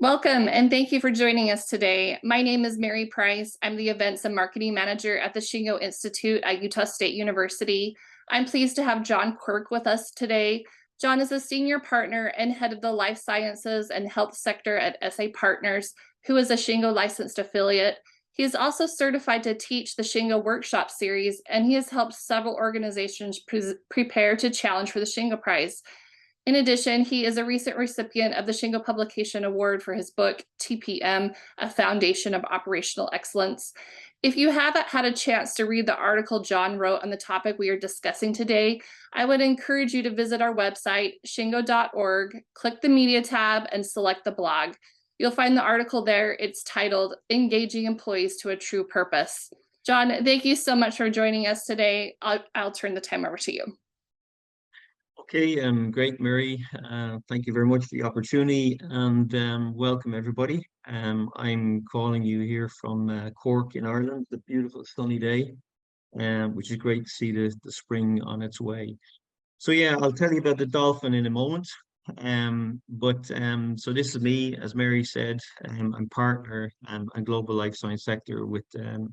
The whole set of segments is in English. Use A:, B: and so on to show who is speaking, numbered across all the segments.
A: Welcome, and thank you for joining us today. My name is Mary Price. I'm the Events and Marketing Manager at the Shingo Institute at Utah State University. I'm pleased to have John Quirke with us today. John is a senior partner and head of the life sciences and health sector at SA Partners, who is a Shingo licensed affiliate. He is also certified to teach the Shingo Workshop Series, and he has helped several organizations prepare to challenge for the Shingo Prize. In addition, he is a recent recipient of the Shingo Publication Award for his book, TPM, A Foundation of Operational Excellence. If you haven't had a chance to read the article John wrote on the topic we are discussing today, I would encourage you to visit our website, shingo.org, click the media tab, and select the blog. You'll find the article there. It's titled, Engaging Employees to a True Purpose. John, thank you so much for joining us today. I'll turn the time over to you.
B: Okay, great, Mary. Thank you very much for the opportunity, and welcome everybody. I'm calling you here from Quirke in Ireland. It's a beautiful sunny day, which is great to see the spring on its way. So yeah, I'll tell you about the dolphin in a moment. So this is me, as Mary said. I'm partner and global life science sector with an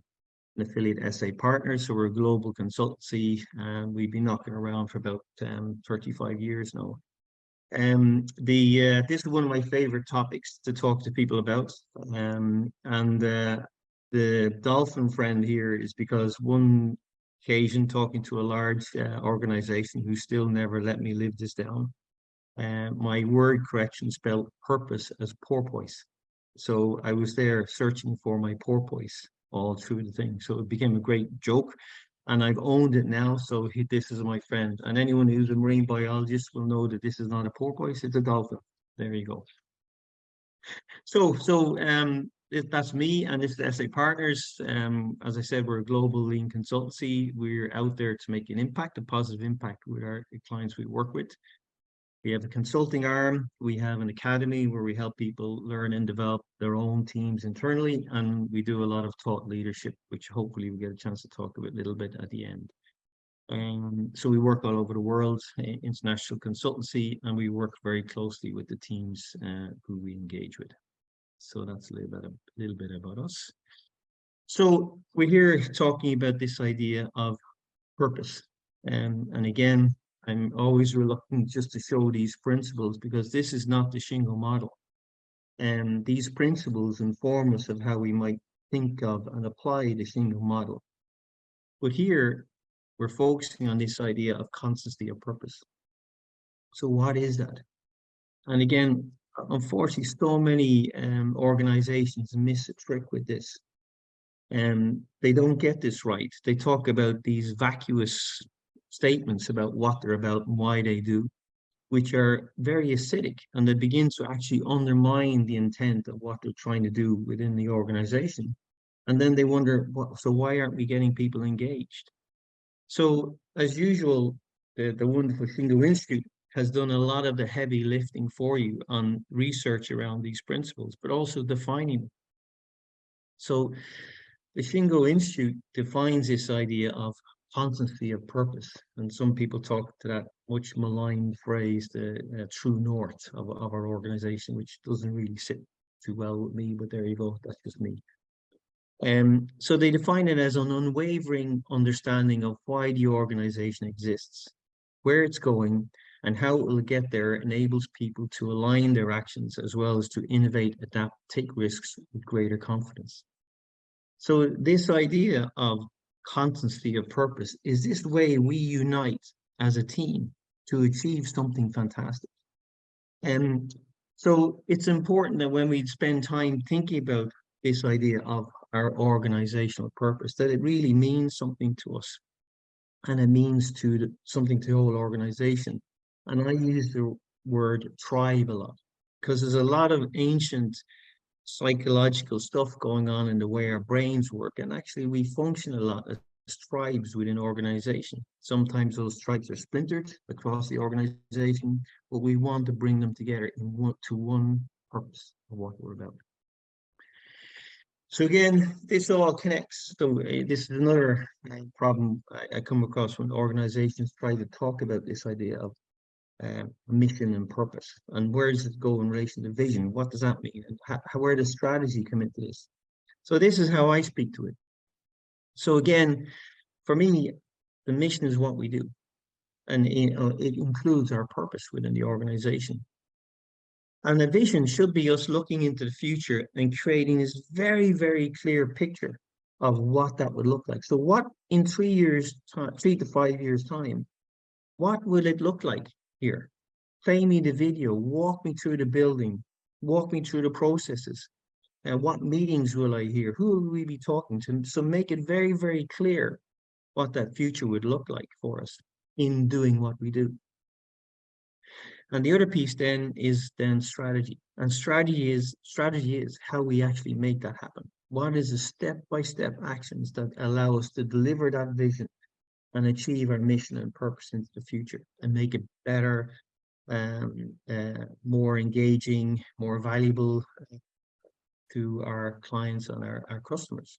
B: affiliate SA Partners, so we're a global consultancy, and we've been knocking around for about 35 years now. This is one of my favorite topics to talk to people about, the dolphin friend here is because one occasion talking to a large organization who still never let me live this down. My word correction spelled purpose as porpoise, so I was there searching for my porpoise all through the thing. So it became a great joke, and I've owned it now. So this is my friend, and anyone who's a marine biologist will know that this is not a porpoise, it's a dolphin. There you go. That's me, and this is SA Partners. As I said, we're a global lean consultancy. We're out there to make an impact, a positive impact with our clients we work with. We have a consulting arm. We have an academy where we help people learn and develop their own teams internally. And we do a lot of thought leadership, which hopefully we get a chance to talk about a little bit at the end. So we work all over the world, international consultancy, and we work very closely with the teams who we engage with. So that's a little bit about us. So we're here talking about this idea of purpose. And again, I'm always reluctant just to show these principles because this is not the Shingo model. And these principles inform us of how we might think of and apply the Shingo model. But here, we're focusing on this idea of constancy of purpose. So what is that? And again, unfortunately, so many organizations miss a trick with this. They don't get this right. They talk about these vacuous statements about what they're about and why they do, which are very acidic, and they begin to actually undermine the intent of what they're trying to do within the organization. And then they wonder, so why aren't we getting people engaged? So as usual, the wonderful Shingo Institute has done a lot of the heavy lifting for you on research around these principles, but also defining them. So the Shingo Institute defines this idea of constancy of purpose, and some people talk to that much maligned phrase, the true north of our organization, which doesn't really sit too well with me, but there you go, that's just me. So they define it as an unwavering understanding of why the organization exists, where it's going, and how it will get there enables people to align their actions as well as to innovate, adapt, take risks with greater confidence. So this idea of constancy of purpose is this way we unite as a team to achieve something fantastic. And so it's important that when we spend time thinking about this idea of our organizational purpose, that it really means something to us, and it means something to the whole organization. And I use the word tribe a lot because there's a lot of ancient psychological stuff going on in the way our brains work, and actually we function a lot as tribes within organization. Sometimes those tribes are splintered across the organization, but we want to bring them together to one purpose of what we're about. So again, this all connects. So this is another problem I come across when organizations try to talk about this idea of mission and purpose, and where does it go in relation to vision? What does that mean, and where does strategy come into this? So this is how I speak to it. So again, for me, the mission is what we do, and it includes our purpose within the organization. And the vision should be us looking into the future and creating this very, very clear picture of what that would look like. So what in 3 years, 3 to 5 years time, what will it look like here? Play me the video, walk me through the building, walk me through the processes, and what meetings will I hear? Who will we be talking to? So make it very, very clear what that future would look like for us in doing what we do. And the other piece then is strategy. And strategy is how we actually make that happen. What is the step-by-step actions that allow us to deliver that vision and achieve our mission and purpose into the future and make it better, more engaging, more valuable to our clients and our customers.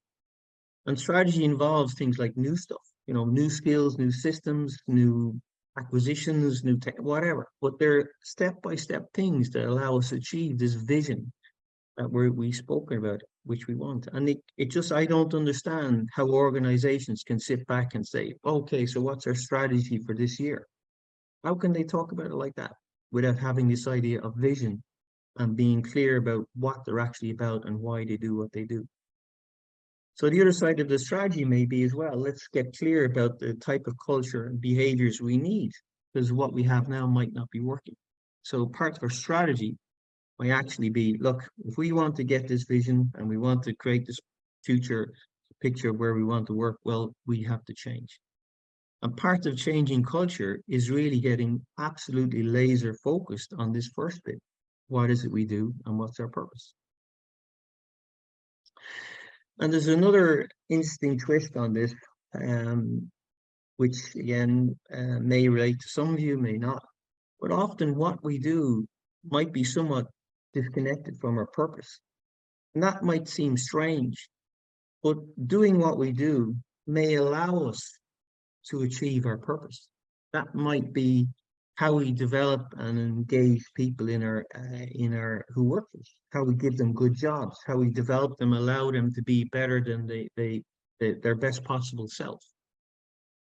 B: And strategy involves things like new stuff, new skills, new systems, new acquisitions, new tech, whatever. But they're step-by-step things that allow us to achieve this vision that we've spoken about, which we want. And it just, I don't understand how organizations can sit back and say, okay, so what's our strategy for this year? How can they talk about it like that without having this idea of vision and being clear about what they're actually about and why they do what they do? So the other side of the strategy may be as well, let's get clear about the type of culture and behaviors we need, because what we have now might not be working. So part of our strategy might actually be, look, if we want to get this vision and we want to create this future picture of where we want to work, well, we have to change. And part of changing culture is really getting absolutely laser focused on this first bit. What is it we do and what's our purpose? And there's another interesting twist on this, which again may relate to some of you, may not. But often what we do might be somewhat disconnected from our purpose. And that might seem strange, but doing what we do may allow us to achieve our purpose. That might be how we develop and engage people in our who work with us, how we give them good jobs, how we develop them, allow them to be better than their best possible self.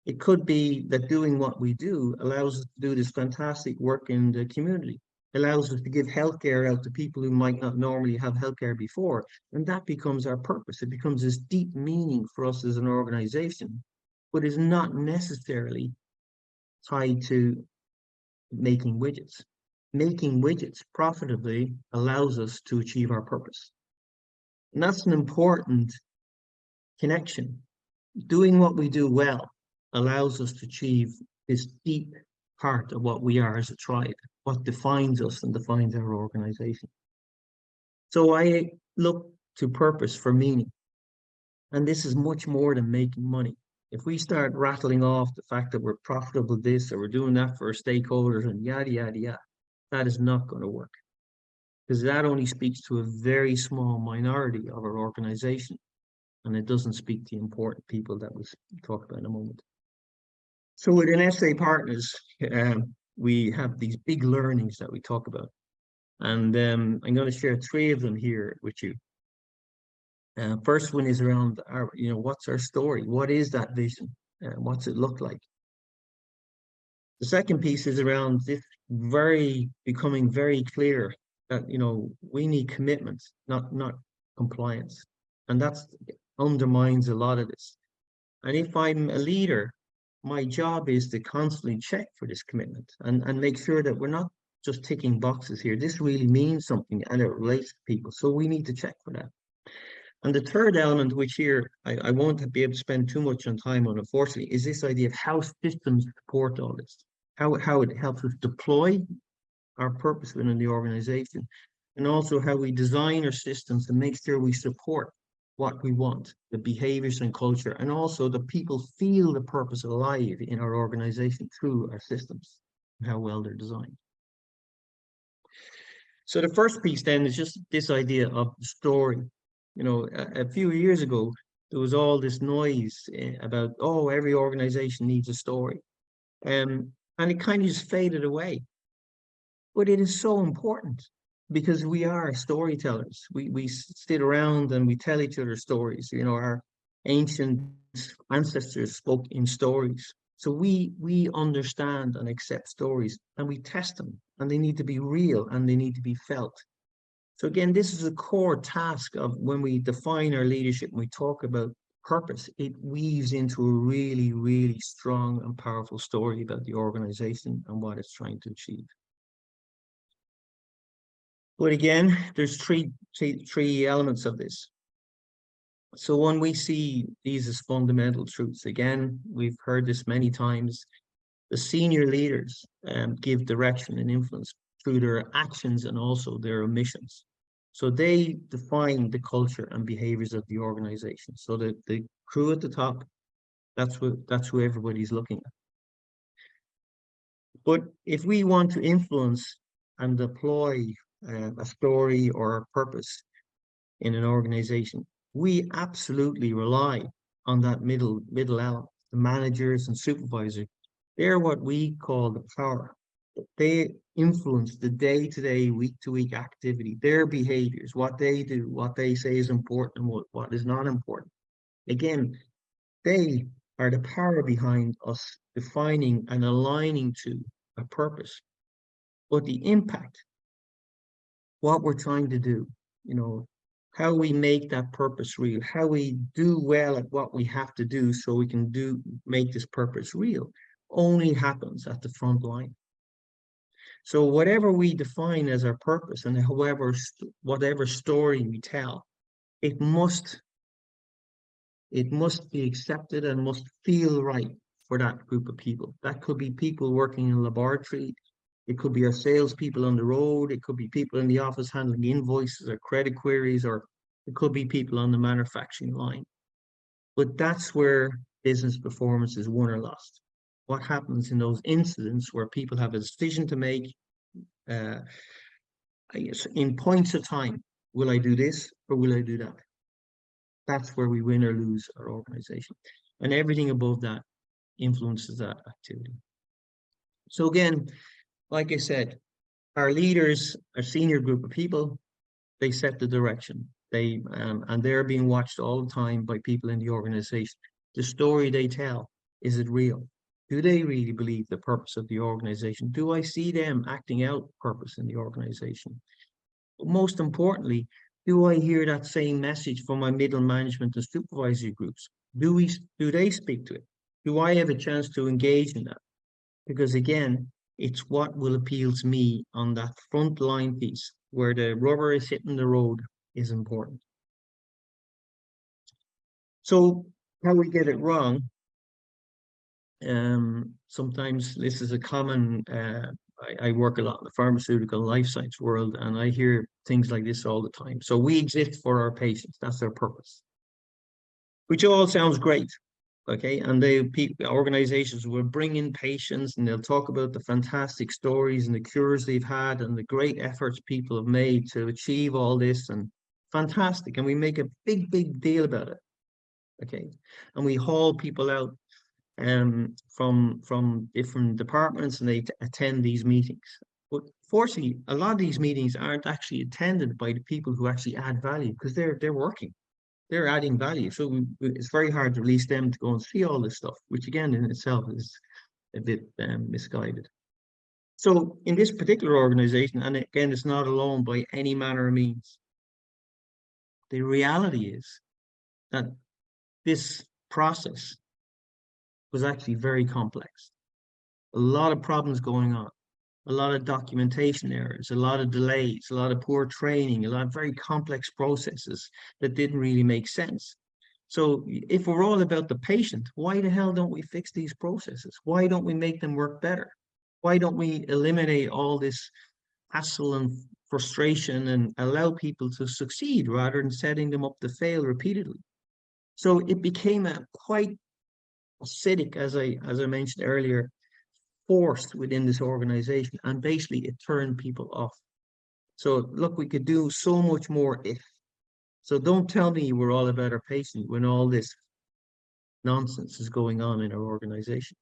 B: It could be that doing what we do allows us to do this fantastic work in the community, allows us to give healthcare out to people who might not normally have healthcare before, and that becomes our purpose. It becomes this deep meaning for us as an organization, but is not necessarily tied to making widgets. Making widgets profitably allows us to achieve our purpose. And that's an important connection. Doing what we do well allows us to achieve this deep part of what we are as a tribe, what defines us and defines our organization. So I look to purpose for meaning. And this is much more than making money. If we start rattling off the fact that we're profitable this or we're doing that for our stakeholders and yada, yada, yada, that is not going to work. Because that only speaks to a very small minority of our organization. And it doesn't speak to the important people that we'll talk about in a moment. So within SA Partners, we have these big learnings that we talk about. And I'm going to share 3 of them here with you. First one is around our, what's our story? What is that vision? What's it look like? The second piece is around this becoming very clear that, we need commitment, not compliance. And that undermines a lot of this. And if I'm a leader, my job is to constantly check for this commitment and make sure that we're not just ticking boxes here. This really means something and it relates to people. So we need to check for that. And the third element, which here I won't be able to spend too much on time on, unfortunately, is this idea of how systems support all this, how it helps us deploy our purpose within the organization, and also how we design our systems to make sure we support what we want, the behaviors and culture, and also the people feel the purpose alive in our organization through our systems and how well they're designed. So the first piece then is just this idea of the story. A few years ago, there was all this noise about, every organization needs a story. And it kind of just faded away. But it is so important because we are storytellers. We sit around and we tell each other stories. You know, our ancient ancestors spoke in stories. So we understand and accept stories and we test them, and they need to be real and they need to be felt. So again, this is a core task of when we define our leadership and we talk about purpose, it weaves into a really, really strong and powerful story about the organization and what it's trying to achieve. But again, there's three elements of this. So when we see these as fundamental truths, again, we've heard this many times, the senior leaders give direction and influence through their actions and also their omissions. So they define the culture and behaviors of the organization. So the crew at the top, that's who everybody's looking at. But if we want to influence and deploy a story or a purpose in an organization, we absolutely rely on that middle element, the managers and supervisors. They're what we call the power. They influence the day-to-day, week-to-week activity, their behaviors, what they do, what they say is important, and what is not important. Again, they are the power behind us defining and aligning to a purpose. But the impact, what we're trying to do, you know, how we make that purpose real, how we do well at what we have to do so we can make this purpose real, only happens at the front line. So whatever we define as our purpose and whatever story we tell, it must be accepted and must feel right for that group of people. That could be people working in a laboratory. It could be our salespeople on the road. It could be people in the office handling invoices or credit queries, or it could be people on the manufacturing line. But that's where business performance is won or lost. What happens in those incidents where people have a decision to make in points of time, will I do this or will I do that? That's where we win or lose our organization. And everything above that influences that activity. So again, like I said, our leaders, our senior group of people, they set the direction. And they're being watched all the time by people in the organization. The story they tell, is it real? Do they really believe the purpose of the organization? Do I see them acting out purpose in the organization? But most importantly, do I hear that same message from my middle management and supervisory groups? Do they speak to it? Do I have a chance to engage in that? Because again, it's what will appeal to me on that front line piece where the rubber is hitting the road is important. So how we get it wrong, sometimes this is a common, I work a lot in the pharmaceutical life science world, and I hear things like this all the time. So we exist for our patients, that's their purpose, which all sounds great. Okay, and organizations will bring in patients and they'll talk about the fantastic stories and the cures they've had and the great efforts people have made to achieve all this, and fantastic. And we make a big deal about it. Okay, and we haul people out from different departments and they attend these meetings. But fortunately, a lot of these meetings aren't actually attended by the people who actually add value, because they're working. They're adding value. So it's very hard to release them to go and see all this stuff, which again in itself is a bit misguided. So in this particular organization, and again, it's not alone by any manner of means, the reality is that this process was actually very complex. A lot of problems going on, a lot of documentation errors, a lot of delays, a lot of poor training, a lot of very complex processes that didn't really make sense. So if we're all about the patient, why the hell don't we fix these processes? Why don't we make them work better? Why don't we eliminate all this hassle and frustration and allow people to succeed rather than setting them up to fail repeatedly? So it became a quite acidic, as I mentioned earlier, force within this organization, and basically it turned people off. So look, we could do so much more if. So don't tell me we're all about our patient when all this nonsense is going on in our organization.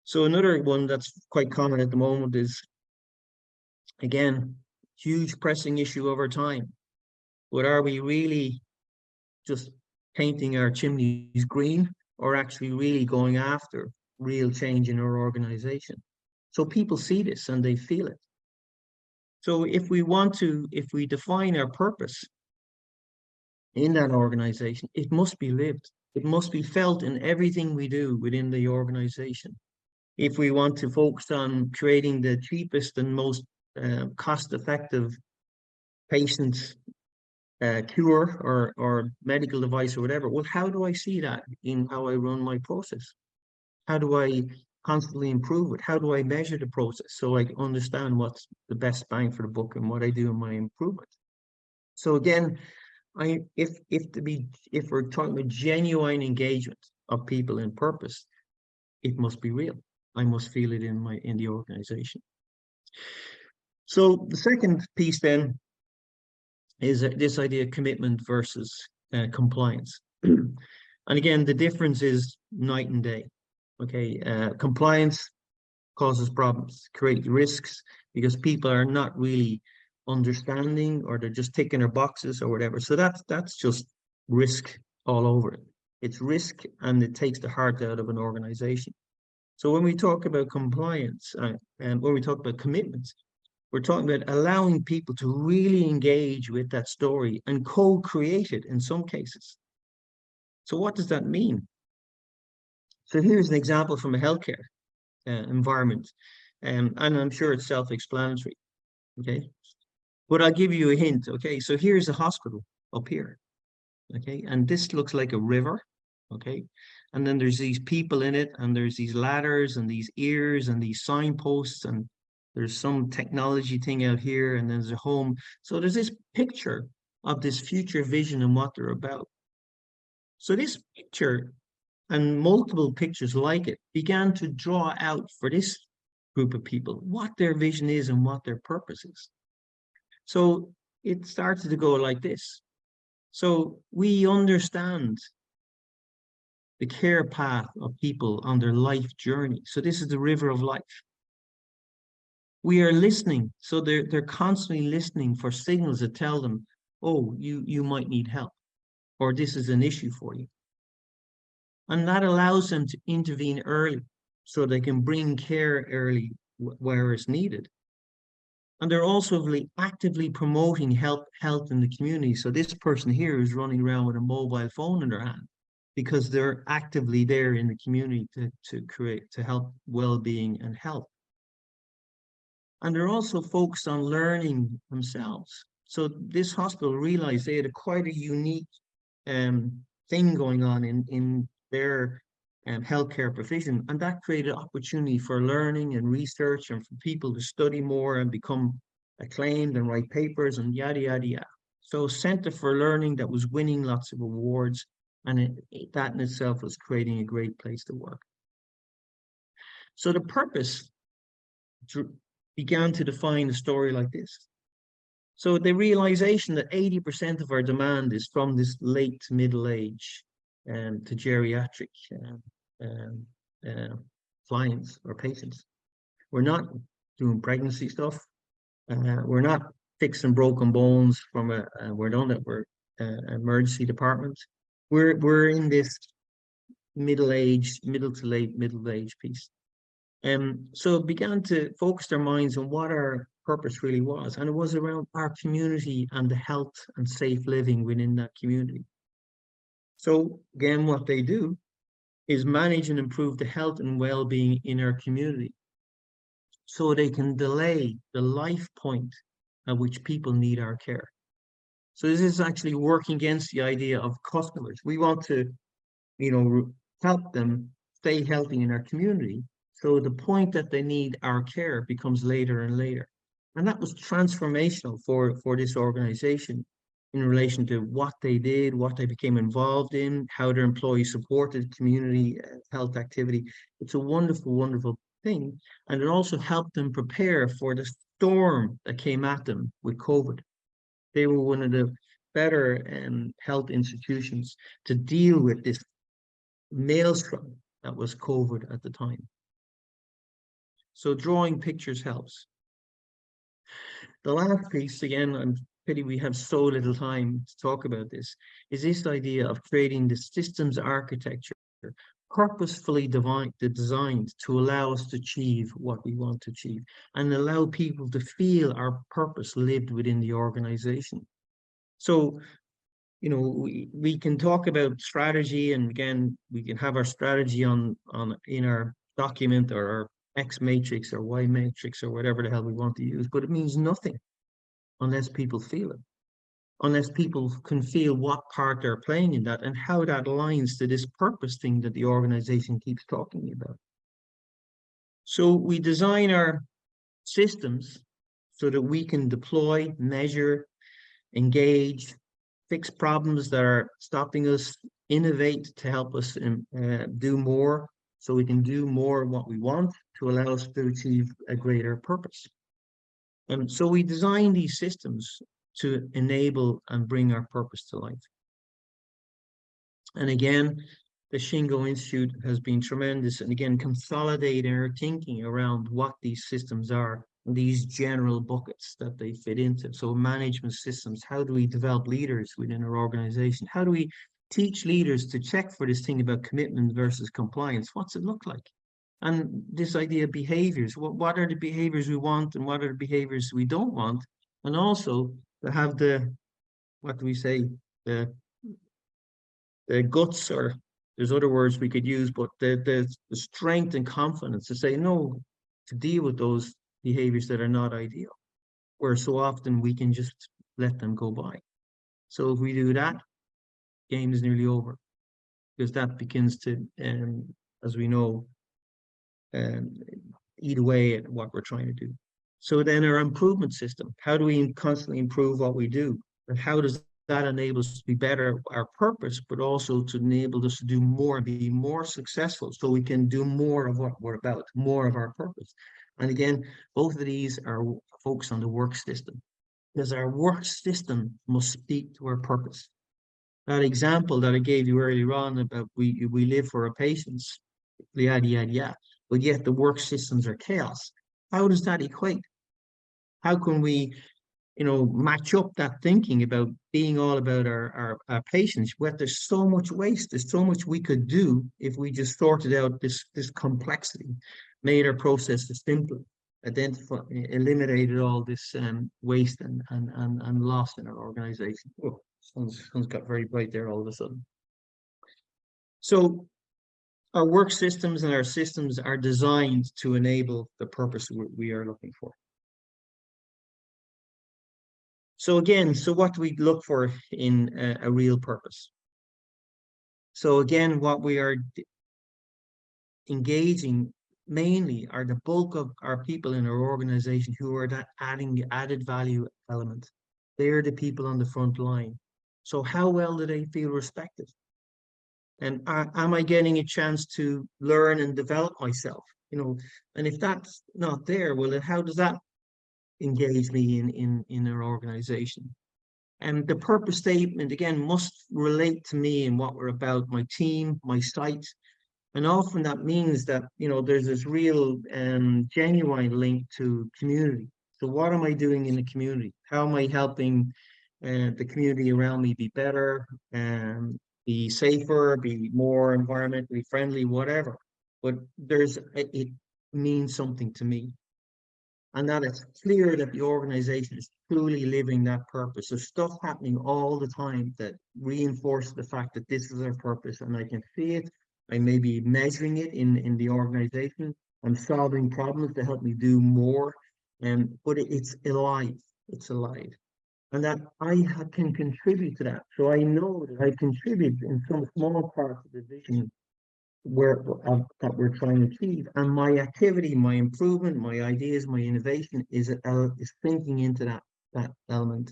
B: So another one that's quite common at the moment is, again, huge pressing issue over time. But are we really just painting our chimneys green, or actually really going after real change in our organization? So people see this and they feel it. So if we define our purpose in that organization, it must be lived. It must be felt in everything we do within the organization. If we want to focus on creating the cheapest and most cost-effective patient cure or medical device or whatever, well, how do I see that in how I run my process? How do I constantly improve it? How do I measure the process so I understand what's the best bang for the buck and what I do in my improvement? So again, if we're talking about genuine engagement of people in purpose, it must be real. I must feel it in the organization. So the second piece then is this idea of commitment versus compliance. And again, the difference is night and day. Okay, compliance causes problems, create risks, because people are not really understanding, or they're just ticking their boxes or whatever. So that's just risk all over it. It's risk, and it takes the heart out of an organization. So when we talk about compliance, and when we talk about commitments, we're talking about allowing people to really engage with that story and co-create it in some cases. So what does that mean? So here's an example from a healthcare environment, and I'm sure it's self-explanatory, okay? But I'll give you a hint, okay? So here's a hospital up here, okay? And this looks like a river, okay? And then there's these people in it, and there's these ladders and these ears and these signposts, and there's some technology thing out here, and there's a home. So there's this picture of this future vision and what they're about. So this picture and multiple pictures like it began to draw out for this group of people what their vision is and what their purpose is. So it started to go like this. So we understand the care path of people on their life journey. So this is the river of life. We are listening. So they're constantly listening for signals that tell them, oh, you might need help, or this is an issue for you. And that allows them to intervene early, so they can bring care early where it's needed. And they're also really actively promoting health in the community. So this person here is running around with a mobile phone in their hand because they're actively there in the community to help well-being and health. And they're also focused on learning themselves. So this hospital realized they had quite a unique thing going on in their healthcare provision, and that created opportunity for learning and research, and for people to study more and become acclaimed and write papers and yada yada yada. So Center for Learning that was winning lots of awards, and that in itself was creating a great place to work. So the purpose began to define a story like this. So the realization that 80% of our demand is from this late to middle age to geriatric clients or patients. We're not doing pregnancy stuff. We're not fixing broken bones from we're emergency department. We're in this middle to late middle age piece. So it began to focus their minds on what our purpose really was, and it was around our community and the health and safe living within that community. So again, what they do is manage and improve the health and well-being in our community, so they can delay the life point at which people need our care. So this is actually working against the idea of customers. We want to, help them stay healthy in our community. So the point that they need our care becomes later and later. And that was transformational for this organization in relation to what they did, what they became involved in, how their employees supported community health activity. It's a wonderful, wonderful thing. And it also helped them prepare for the storm that came at them with COVID. They were one of the better health institutions to deal with this maelstrom that was COVID at the time. So drawing pictures helps. The last piece, again, I'm pity we have so little time to talk about this, is this idea of creating the systems architecture purposefully designed to allow us to achieve what we want to achieve and allow people to feel our purpose lived within the organization. So, you know, we can talk about strategy, and again, we can have our strategy on in our document or our X matrix or Y matrix or whatever the hell we want to use, but it means nothing unless people feel it, unless people can feel what part they're playing in that and how that aligns to this purpose thing that the organization keeps talking about. So we design our systems so that we can deploy, measure, engage, fix problems that are stopping us, innovate to help us do more, so we can do more of what we want to allow us to achieve a greater purpose. And so we design these systems to enable and bring our purpose to life. And again, the Shingo Institute has been tremendous, and again, consolidating our thinking around what these systems are, these general buckets that they fit into. So management systems, how do we develop leaders within our organization? How do we teach leaders to check for this thing about commitment versus compliance? What's it look like? And this idea of behaviors, what are the behaviors we want and what are the behaviors we don't want? And also to have the, what do we say, the guts, or there's other words we could use, but the strength and confidence to say no, to deal with those behaviors that are not ideal, where so often we can just let them go by. So if we do that, game is nearly over, because that begins to, as we know, eat away at what we're trying to do. So then our improvement system, how do we constantly improve what we do? And how does that enable us to be better, our purpose, but also to enable us to do more, be more successful, so we can do more of what we're about, more of our purpose. And again, both of these are focused on the work system, because our work system must speak to our purpose. That example that I gave you earlier on about we live for our patients, yada, yada, yada, but yet the work systems are chaos. How does that equate? How can we, you know, match up that thinking about being all about our patients, where there's so much waste, there's so much we could do if we just sorted out this complexity, made our processes simpler, eliminated all this waste and loss in our organization. Oh, sun's got very bright there all of a sudden. So our work systems and our systems are designed to enable the purpose we are looking for. So again, so what do we look for in a real purpose? So again, what we are engaging mainly are the bulk of our people in our organization who are that added value element. They're the people on the front line. So how well do they feel respected? And am I getting a chance to learn and develop myself? You know, and if that's not there, well, then how does that engage me in our organization? And the purpose statement, again, must relate to me and what we're about, my team, my site. And often that means that, you know, there's this real genuine link to community. So what am I doing in the community? How am I helping the community around me be better, be safer, be more environmentally friendly, whatever? But it means something to me. And that it's clear that the organization is truly living that purpose. There's stuff happening all the time that reinforces the fact that this is our purpose, and I can see it. I may be measuring it in the organization. I'm solving problems to help me do more, but it's alive. It's alive, and that I can contribute to that. So I know that I contribute in some small part of the vision that we're trying to achieve, and my activity, my improvement, my ideas, my innovation is thinking into that element.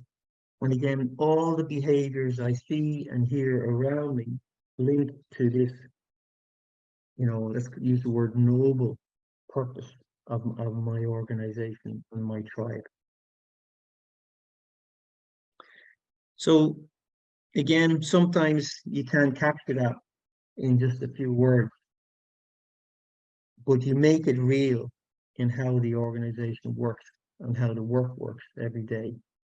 B: And again, all the behaviors I see and hear around me linked to this, you know, let's use the word noble purpose of my organization and my tribe. So again, sometimes you can't capture that in just a few words, but you make it real in how the organization works and how the work works every day,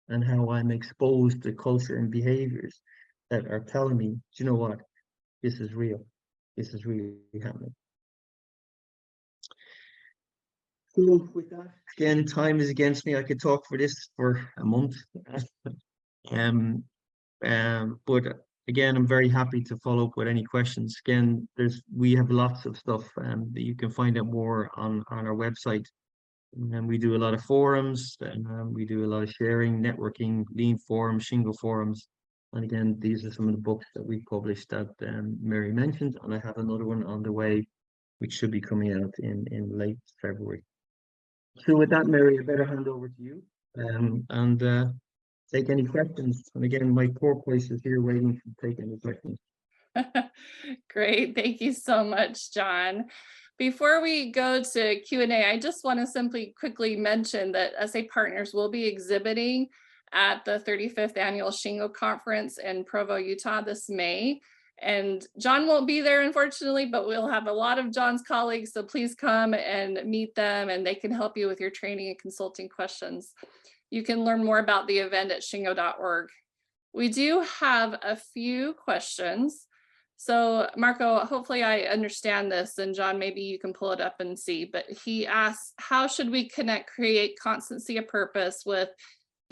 B: and how I'm exposed to culture and behaviors that are telling me, do you know what, this is real, this is really happening. So with that, again, time is against me. I could talk for this for a month. um, but again, I'm very happy to follow up with any questions. Again, we have lots of stuff that you can find out more on our website. And we do a lot of forums, and we do a lot of sharing, networking, Lean forums, Shingo forums. And again, these are some of the books that we published that Mary mentioned, and I have another one on the way, which should be coming out in late February. So with that, Mary, I better hand over to you and take any questions. And again, my porpoise is here waiting to take any questions.
A: Great. Thank you so much, John. Before we go to Q&A, I just want to simply quickly mention that SA Partners will be exhibiting at the 35th Annual Shingo Conference in Provo, Utah this May. And John won't be there, unfortunately, but we'll have a lot of John's colleagues, so please come and meet them, and they can help you with your training and consulting questions. You can learn more about the event at shingo.org. We do have a few questions. So Marco, hopefully I understand this, and John, maybe you can pull it up and see, but he asks, how should we create constancy of purpose with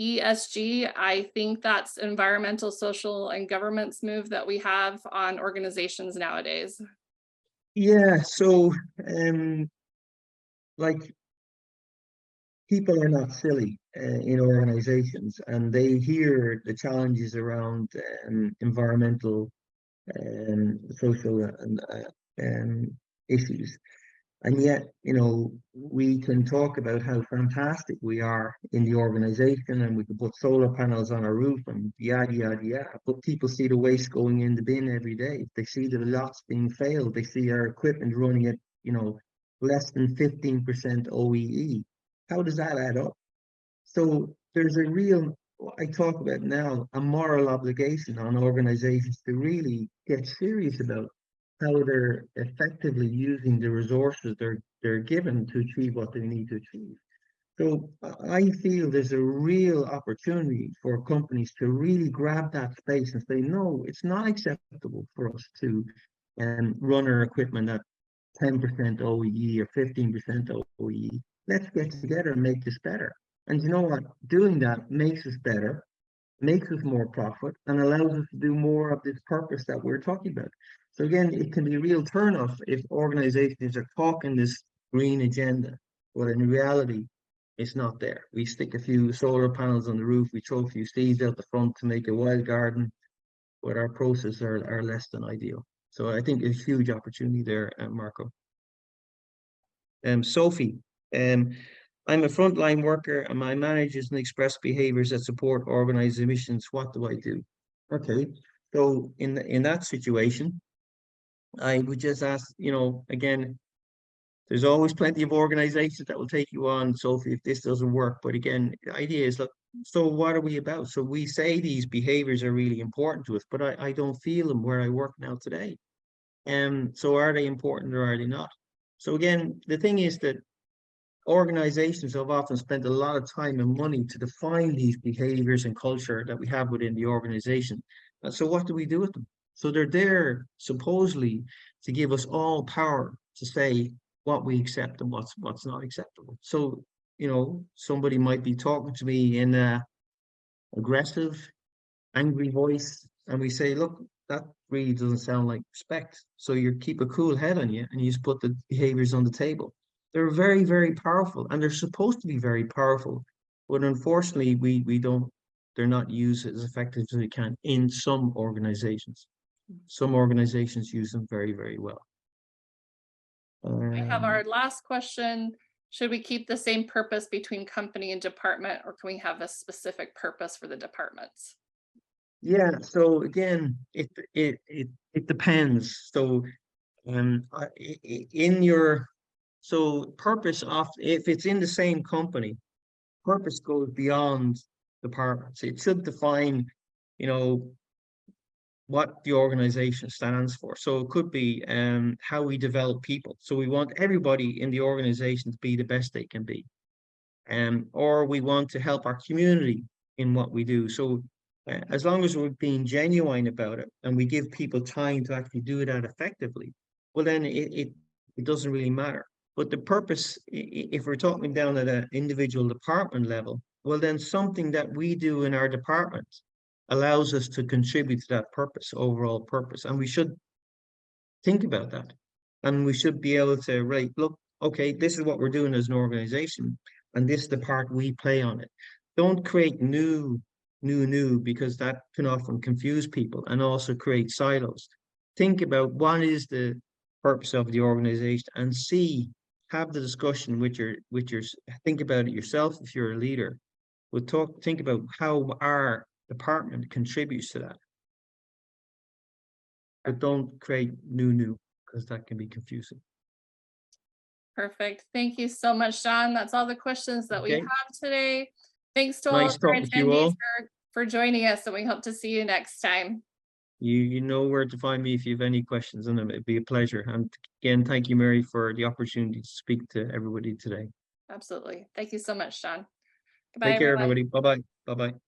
A: ESG? I think that's environmental, social, and governance move that we have on organizations nowadays.
B: Yeah, so like, people are not silly in organizations, and they hear the challenges around environmental and social and issues. And yet, you know, we can talk about how fantastic we are in the organization, and we can put solar panels on our roof and yada, yada, yada. But people see the waste going in the bin every day. They see the lots being failed. They see our equipment running at, you know, less than 15% OEE. How does that add up? So there's a real, I talk about now, a moral obligation on organizations to really get serious about how they're effectively using the resources they're given to achieve what they need to achieve. So I feel there's a real opportunity for companies to really grab that space and say, no, it's not acceptable for us to run our equipment at 10% OEE or 15% OEE. Let's get together and make this better. And you know what? Doing that makes us better, makes us more profit, and allows us to do more of this purpose that we're talking about. So again, it can be a real turnoff if organizations are talking this green agenda, but in reality, it's not there. We stick a few solar panels on the roof, we throw a few seeds out the front to make a wild garden, but our processes are less than ideal. So I think there's a huge opportunity there, Marco. Sophie, I'm a frontline worker and my managers and express behaviors that support organized emissions. What do I do? Okay, so in that situation, I would just ask, you know, again, there's always plenty of organizations that will take you on, Sophie, if this doesn't work. But again, the idea is, look, so what are we about? So we say these behaviors are really important to us, but I don't feel them where I work now today. So are they important or are they not? So again, the thing is that organizations have often spent a lot of time and money to define these behaviors and culture that we have within the organization. And so what do we do with them? So they're there supposedly to give us all power to say what we accept and what's not acceptable. So, you know, somebody might be talking to me in a aggressive, angry voice, and we say, look, that really doesn't sound like respect. So you keep a cool head on you and you just put the behaviors on the table. They're very, very powerful, and they're supposed to be very powerful, but unfortunately they're not used as effective as they can in some organizations. Some organizations use them very, very well.
A: We have our last question. Should we keep the same purpose between company and department, or can we have a specific purpose for the departments?
B: Yeah, so again, it depends. So in your purpose, if it's in the same company, purpose goes beyond departments. It should define, you know, what the organization stands for. So it could be how we develop people. So we want everybody in the organization to be the best they can be. Or we want to help our community in what we do. So as long as we're being genuine about it and we give people time to actually do that effectively, well, then it doesn't really matter. But the purpose, if we're talking down at an individual department level, well, then something that we do in our department allows us to contribute to that purpose, overall purpose. And we should think about that. And we should be able to, right, look, okay, this is what we're doing as an organization, and this is the part we play on it. Don't create new, because that can often confuse people and also create silos. Think about what is the purpose of the organization and have the discussion think about it yourself if you're a leader. Think about how our department contributes to that. But don't create new, because that can be confusing.
A: Perfect. Thank you so much, John. That's all the questions that we
B: Okay.
A: have today. Thanks to all
B: Nice
A: of our
B: talking to you
A: attendees
B: all.
A: for joining us, and we hope to see you next time.
B: You know where to find me if you have any questions, and it'd be a pleasure. And again, thank you, Mary, for the opportunity to speak to everybody today.
A: Absolutely. Thank you so much, John. Goodbye,
B: Take care,
A: everyone.
B: everybody. Bye-bye. Bye-bye.